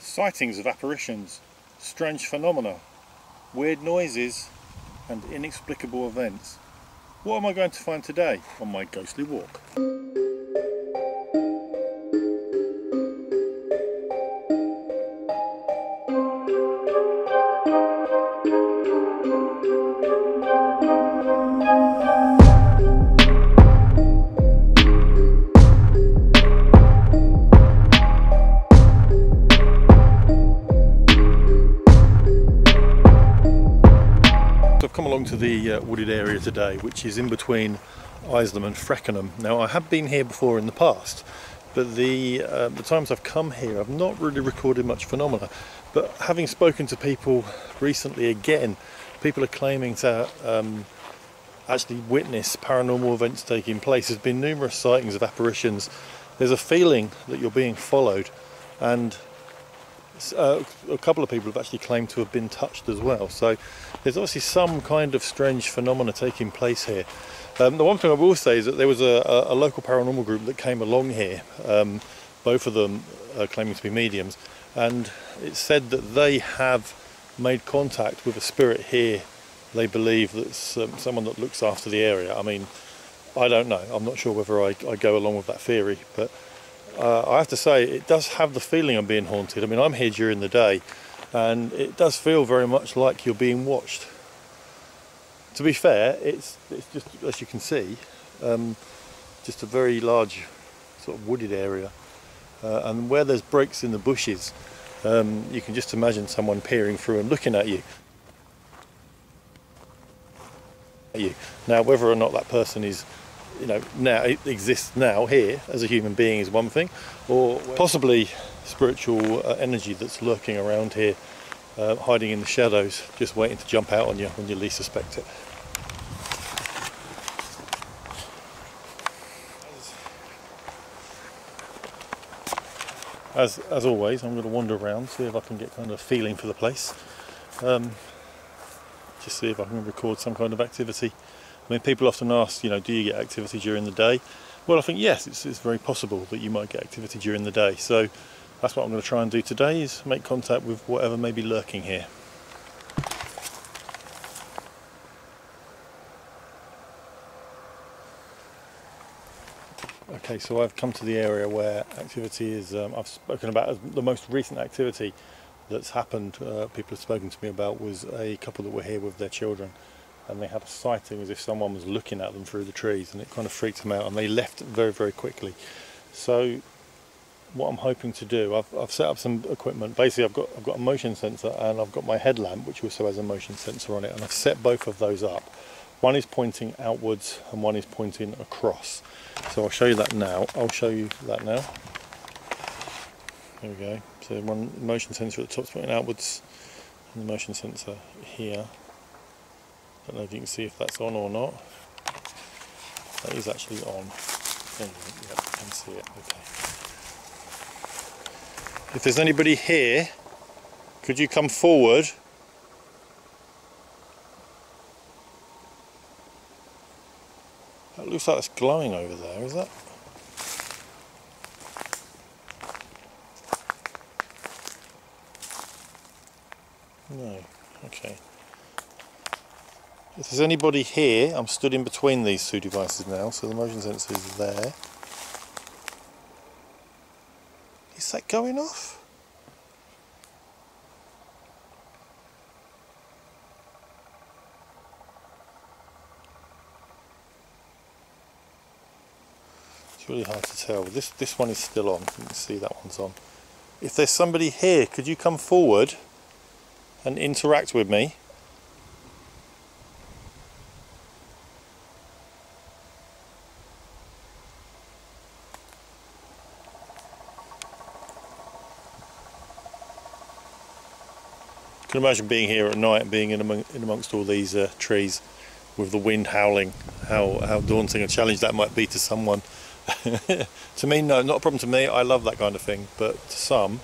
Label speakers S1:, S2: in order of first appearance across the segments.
S1: sightings of apparitions, strange phenomena, weird noises and inexplicable events. What am I going to find today on my ghostly walk? I've come along to the wooded area today, which is in between Isleham and Freckenham. Now, I have been here before in the past, but the times I've come here I've not really recorded much phenomena, but having spoken to people recently again, people are claiming to actually witness paranormal events taking place. There's been numerous sightings of apparitions. There's a feeling that you're being followed, and a couple of people have actually claimed to have been touched as well. So there's obviously some kind of strange phenomena taking place here. The one thing I will say is that there was a local paranormal group that came along here, both of them claiming to be mediums, and it's said that they have made contact with a spirit here. They believe that's someone that looks after the area. I mean, I don't know, I'm not sure whether I go along with that theory, but I have to say it does have the feeling I'm being haunted. I mean, I'm here during the day and it does feel very much like you're being watched. To be fair, it's just, as you can see, just a very large sort of wooded area, and where there's breaks in the bushes, you can just imagine someone peering through and looking at you. Now, whether or not that person is, now exists now here as a human being is one thing, or possibly spiritual energy that's lurking around here, hiding in the shadows, just waiting to jump out on you when you least suspect it. As always, I'm going to wander around, see if I can get kind of a feeling for the place. Just see if I can record some kind of activity. I mean, people often ask, do you get activity during the day? Well, I think yes, it's very possible that you might get activity during the day. So that's what I'm going to try and do today, is make contact with whatever may be lurking here. Okay, so I've come to the area where activity is, I've spoken about as the most recent activity that's happened, people have spoken to me about, was a couple that were here with their children, and they had a sighting as if someone was looking at them through the trees, and it kind of freaked them out and they left very, very quickly. So what I'm hoping to do, I've set up some equipment. Basically I've got a motion sensor and I've got my headlamp, which also has a motion sensor on it, and I've set both of those up. One is pointing outwards and one is pointing across. So I'll show you that now. There we go. So one motion sensor at the top is pointing outwards, and the motion sensor here. Don't know if you can see if that's on or not. That is actually on. There you go. Yep, you can see it. Okay. If there's anybody here, could you come forward? That looks like it's glowing over there, is that? No. Okay. If there's anybody here, I'm stood in between these two devices now, so the motion sensor is there. Is that going off? It's really hard to tell. This one is still on. You can see that one's on. If there's somebody here, could you come forward and interact with me? I can imagine being here at night and being in amongst all these trees with the wind howling, how daunting a challenge that might be to someone. To me, no, not a problem to me. I love that kind of thing, but to some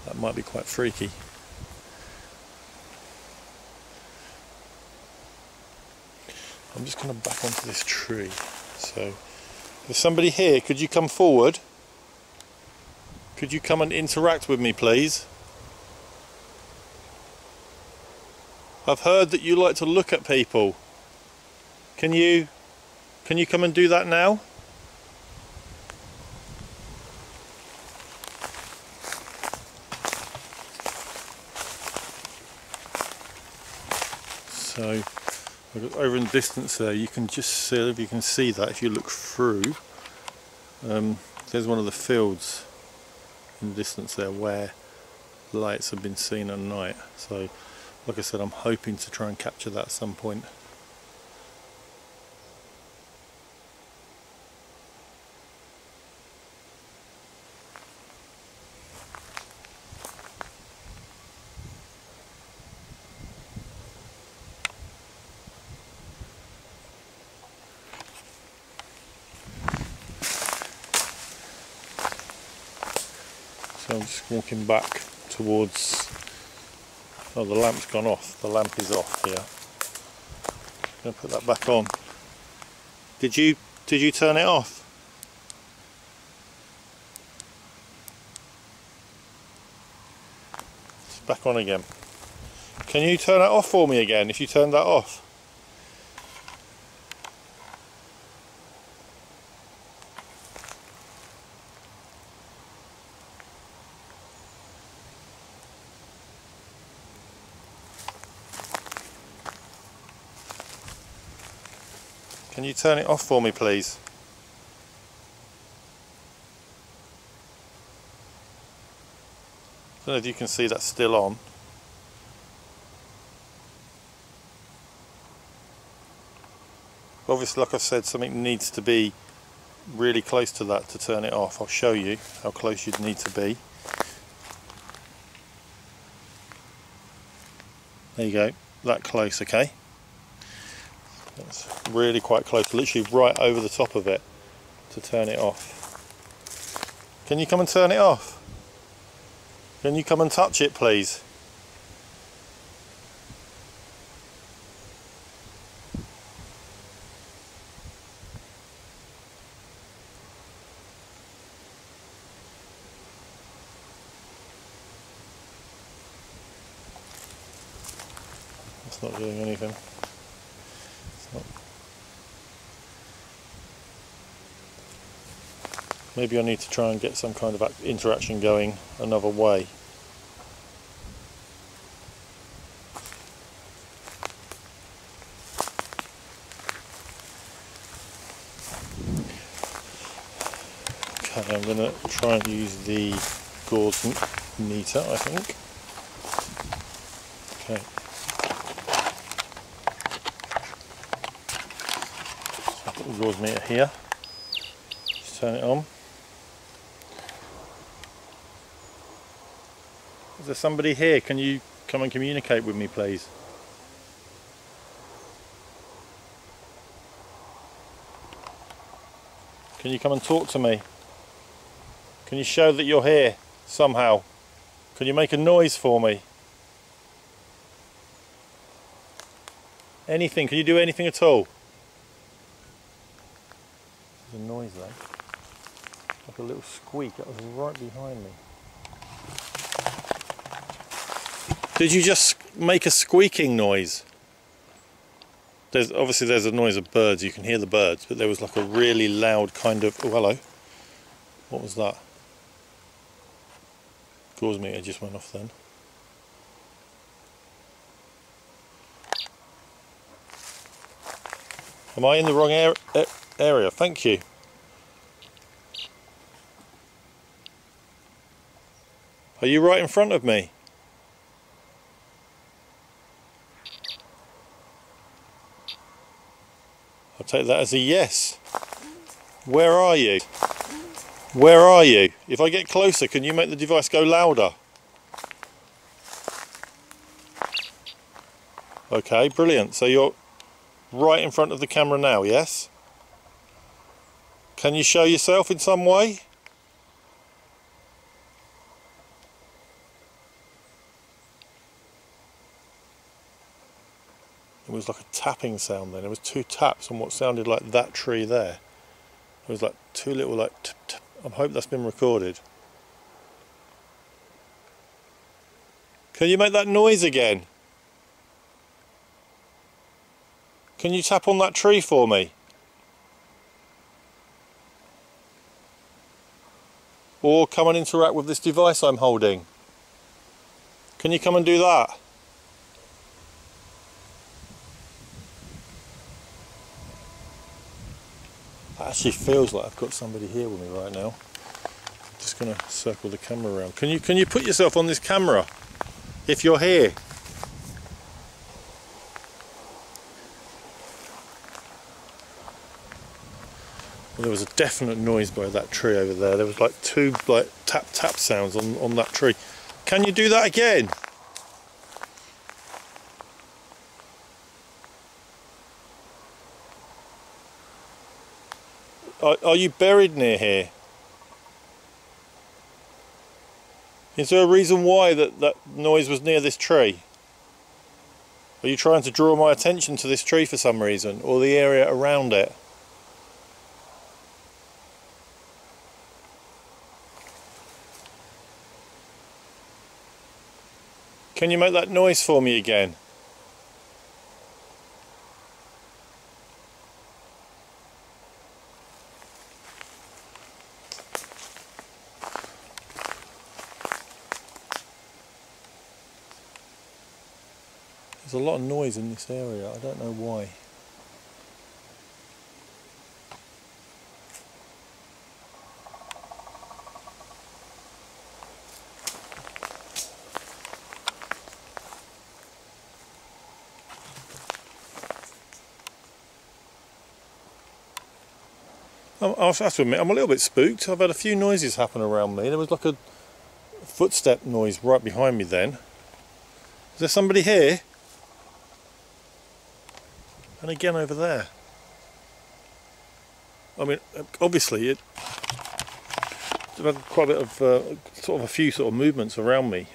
S1: that might be quite freaky. I'm just going to back onto this tree. So, there's somebody here. Could you come forward? Could you come and interact with me, please? I've heard that you like to look at people. Can you come and do that now? So over in the distance there, you can just see, if you can see that if you look through, there's one of the fields in the distance there where lights have been seen at night. So like I said, I'm hoping to try and capture that at some point. So I'm just walking back towards, oh, the lamp's gone off. The lamp is off here. I'm going to put that back on. Did you turn it off? It's back on again. Can you turn that off for me again if you turned that off? Can you turn it off for me, please? I don't know if you can see that's still on. Obviously, like I've said, something needs to be really close to that to turn it off. I'll show you how close you'd need to be. There you go, that close, okay? That's really quite close, literally right over the top of it to turn it off. Can you come and turn it off? Can you come and touch it, please? It's not doing anything. It's not. Maybe I need to try and get some kind of interaction going another way. Okay, I'm going to try and use the gauge meter, I think. Okay. So I'll put the gauge meter here. Just turn it on. Is there somebody here? Can you come and communicate with me, please? Can you come and talk to me? Can you show that you're here somehow? Can you make a noise for me? Anything? Can you do anything at all? There's a noise there. Like a little squeak. That was right behind me. Did you just make a squeaking noise? Obviously there's a noise of birds, you can hear the birds, but there was like a really loud kind of, oh hello, what was that? Gauge meter just went off then. Am I in the wrong area? Thank you. Are you right in front of me? I'll take that as a yes. Where are you? Where are you? If I get closer, can you make the device go louder? Okay, brilliant. So you're right in front of the camera now, yes? Can you show yourself in some way? It was like a tapping sound then. There was two taps on what sounded like that tree there. It was like two little like tip, tip. I hope that's been recorded. Can you make that noise again? Can you tap on that tree for me? Or come and interact with this device I'm holding. Can you come and do that? It actually feels like I've got somebody here with me right now. Just going to circle the camera around. Can you put yourself on this camera if you're here? Well, there was a definite noise by that tree over there. There was like two like tap tap sounds on that tree. Can you do that again? Are you buried near here? Is there a reason why that noise was near this tree? Are you trying to draw my attention to this tree for some reason, or the area around it? Can you make that noise for me again? There's a lot of noise in this area, I don't know why. I have to admit, I'm a little bit spooked. I've had a few noises happen around me. There was like a footstep noise right behind me then. Is there somebody here? And again over there. I mean, obviously I've had quite a bit of sort of a few sort of movements around me.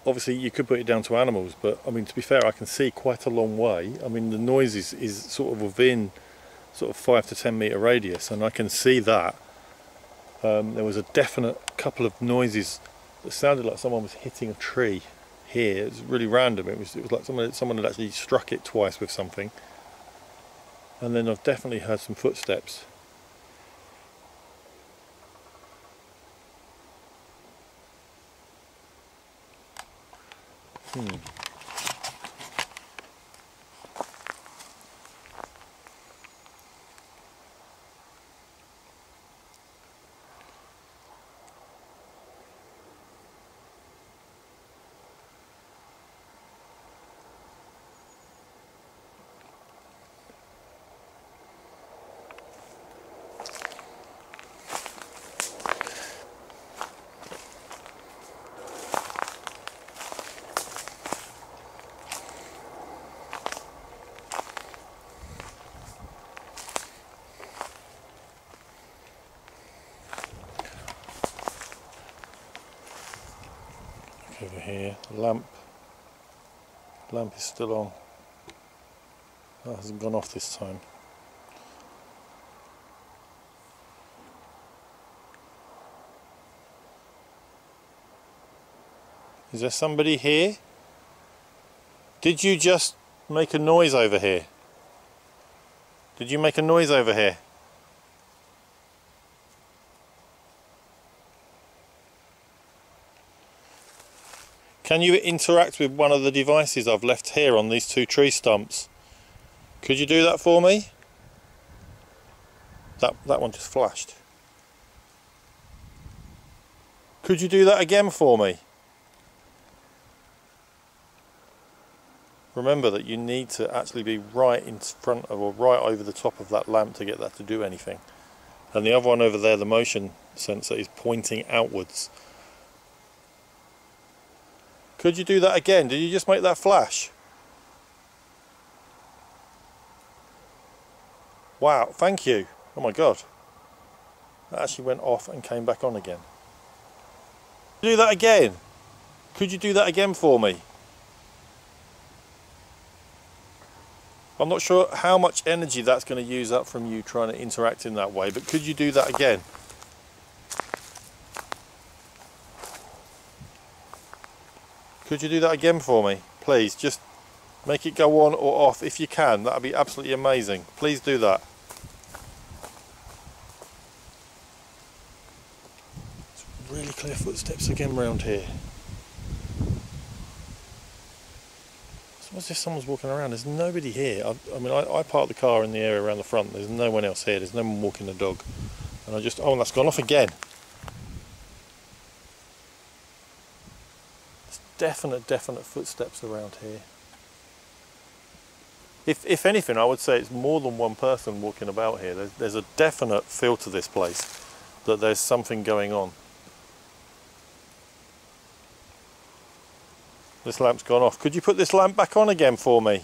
S1: Obviously you could put it down to animals, but I mean, to be fair, I can see quite a long way. I mean, the noise is sort of within sort of 5 to 10 metre radius, and I can see that. There was a definite couple of noises that sounded like someone was hitting a tree here. It was really random. It was like someone had actually struck it twice with something. And then I've definitely heard some footsteps. Over here, the lamp is still on. That hasn't gone off this time. Is there somebody here? Did you just make a noise over here? Did you make a noise over here? Can you interact with one of the devices I've left here on these two tree stumps? Could you do that for me? That one just flashed. Could you do that again for me? Remember that you need to actually be right in front of, or right over the top of that lamp to get that to do anything. And the other one over there, the motion sensor, is pointing outwards. Could you do that again? Did you just make that flash? Wow, thank you. Oh my god. That actually went off and came back on again. Do that again. Could you do that again for me? I'm not sure how much energy that's going to use up from you trying to interact in that way, but could you do that again? Could you do that again for me? Please, just Make it go on or off if you can. That would be absolutely amazing. Please do that. It's really clear footsteps again round here. It's almost as if someone's walking around. There's nobody here. I mean, I parked the car in the area around the front. There's no one else here. There's no one walking the dog. And I just, oh, and that's gone off again. There's definite footsteps around here. If anything, I would say it's more than one person walking about here. There's a definite feel to this place that there's something going on. This lamp's gone off. Could you put this lamp back on again for me?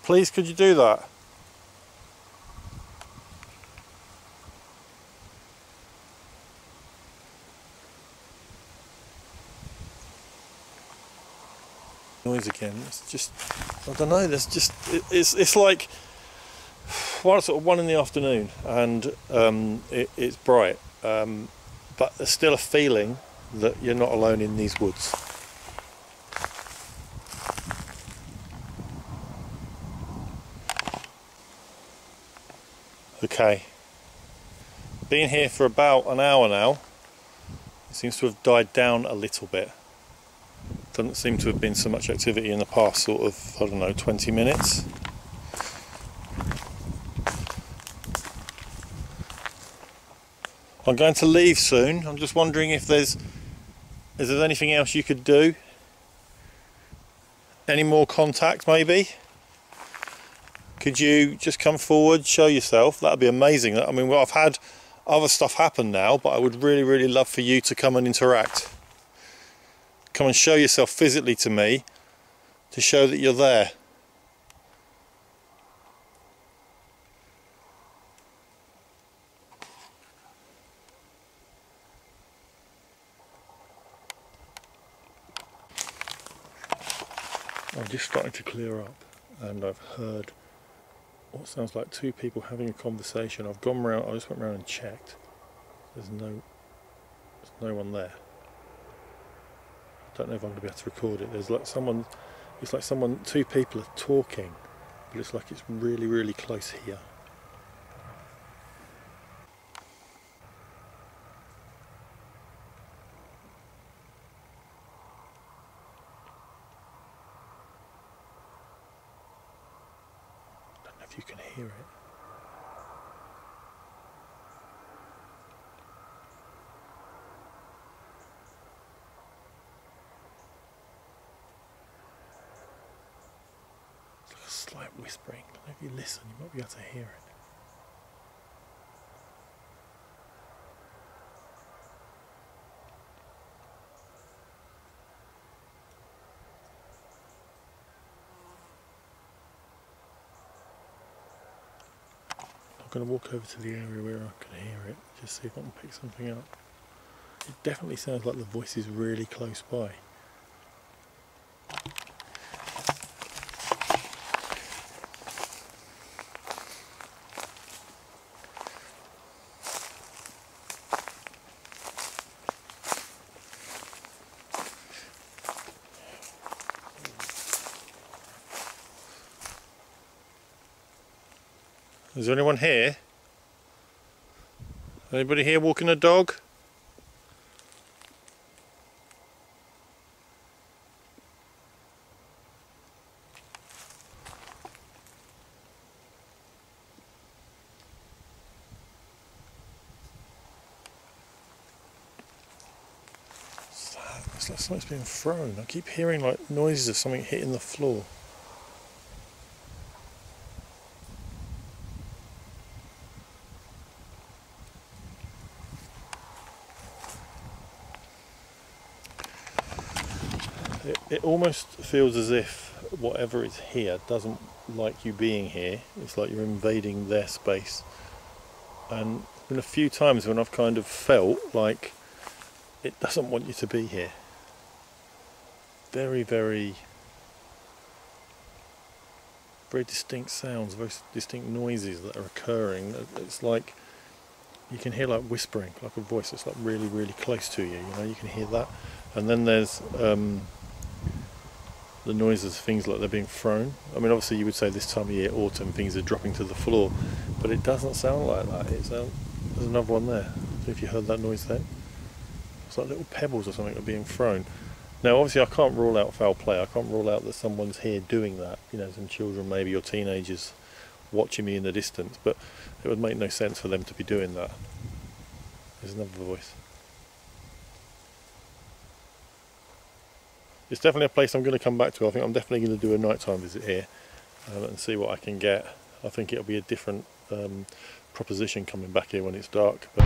S1: Please, could you do that? Noise again. It's just, I don't know, there's just, it's like sort of 1 in the afternoon, and it's bright, but there's still a feeling that you're not alone in these woods. Okay, been here for about an hour now. It seems to have died down a little bit. Doesn't seem to have been so much activity in the past sort of, I don't know, 20 minutes. I'm going to leave soon. I'm just wondering if there's anything else you could do. Any more contact maybe? Could you just come forward, show yourself? That'd be amazing. I mean, well, I've had other stuff happen now, but I would really, really love for you to come and interact. Come and show yourself physically to me to show that you're there. I'm just starting to clear up, and I've heard what sounds like 2 people having a conversation. I've gone round, I just went round and checked. There's no one there. I don't know if I'm going to be able to record it. There's like someone, it's like 2 people are talking, but it's like it's really, really close here. I don't know if you can hear it. Slight whispering. If you listen, you might be able to hear it. I'm going to walk over to the area where I can hear it, just see if I can pick something up. It definitely sounds like the voice is really close by. Is there anyone here? Anybody here walking a dog? It's like something's being thrown. I keep hearing like noises of something hitting the floor. It almost feels as if whatever is here doesn't like you being here. It's like you're invading their space. And there's been a few times when I've kind of felt like it doesn't want you to be here. Very, very, very distinct sounds, very distinct noises that are occurring. It's like you can hear like whispering, like a voice that's like really, really close to you. You know, you can hear that. And then there's the noises of things like they're being thrown. I mean, obviously you would say this time of year, autumn, things are dropping to the floor, but it doesn't sound like that. There's another one there. I don't know if you heard that noise then. It's like little pebbles or something are being thrown. Now obviously I can't rule out foul play. I can't rule out that someone's here doing that, you know, some children maybe or teenagers watching me in the distance, but it would make no sense for them to be doing that. There's another voice. It's definitely a place I'm going to come back to. I think I'm definitely going to do a nighttime visit here and see what I can get. I think it'll be a different proposition coming back here when it's dark. But